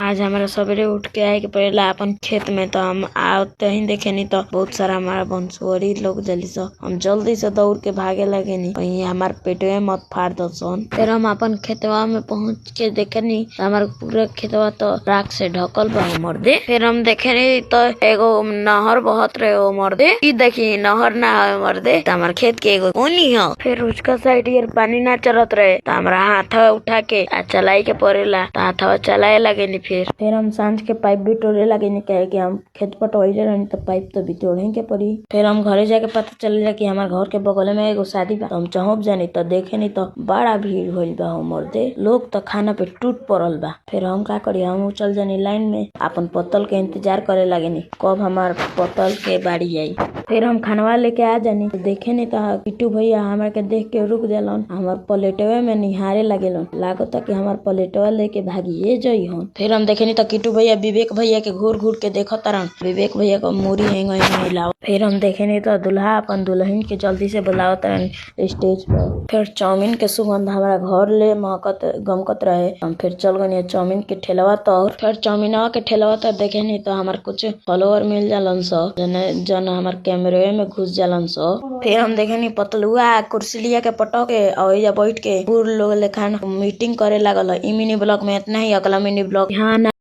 आज हमारा सवेरे उठ के आए के पड़ेला अपन खेत में। तो हम आते ही देखे नी तो बहुत सारा हमारा बंसुअरी लोग जली स। हम जल्दी से दौड़ के भागे लगे नी कहीं हमार पेटवे मत फाड़ दो सन। फिर हम अपन खेतवा में पहुँच के देखे नी तो हमारा पूरा खेतवा तो राख से ढकल बा मर्दे। फिर हम देखे नी तो एगो नहर बहत रहे हो मर्दे। ई देखी नहर ना है मर्दे, तो हमारे खेत के एगो कोनी है। फिर उसका साइड यार पानी ना चलत रहे तो हमारा हाथ उठा के चलाई के पड़ेला, तो हाथवा चलाए लगे नी। फिर हम सांझ के पाइप भी तोड़े लगे नी, कहे कि हम खेत पटवैले रहनी तो पाइप तो भी तोड़े के पड़ी। फिर हम घरे जाके पता चलेला कि हमारे घर के बगल में एगो शादी बा। तो हम चौंक जानी तो देखे नी तो बड़ा भीड़ होइल बा मर्दे। लोग तो खाना पे टूट पड़ल बा। फिर हम का करी, हम चल जानी लाइन में अपन पतल के इंतजार करे लगे नी कब हमार पतल के बाड़ी आई। फिर हम खानवा लेके आ जानी तो देखे नी तो किट्टू भैया हमारे के देख के रुक जालन, हमार प्लेटवे में निहारे लगेलन, लागता कि हमार प्लेटवा लेके भागिए जई हन। फिर हम देखे नी तो किट्टू भैया विवेक भैया के घूर घूर के देखत तारन, विवेक भैया को मूरी हेंग हिलाव। फिर हम देखे नी तो दुल्हा अपन दुल्हन के जल्दी से बुलावत तारन स्टेज पर। फिर चाउमीन के सुगंध हमारा घर ले महकत गमकत रहे। हम फिर चल गए चाउमीन के ठेलवा तौर। फिर चाउमीनवा के ठेलवा तौर देखे नी तो हमार कुछ फॉलोअर मिल जालन स, जन हमार कैमरे में घुस जालन स। फिर हम देखे नी पतलुआ कुर्सी लिया के पटक के और बैठ के पूर लोग लेखा मीटिंग करे लागल। ई मिनी ब्लॉग में इतना ही, अगला मिनी ब्लॉग यहाँ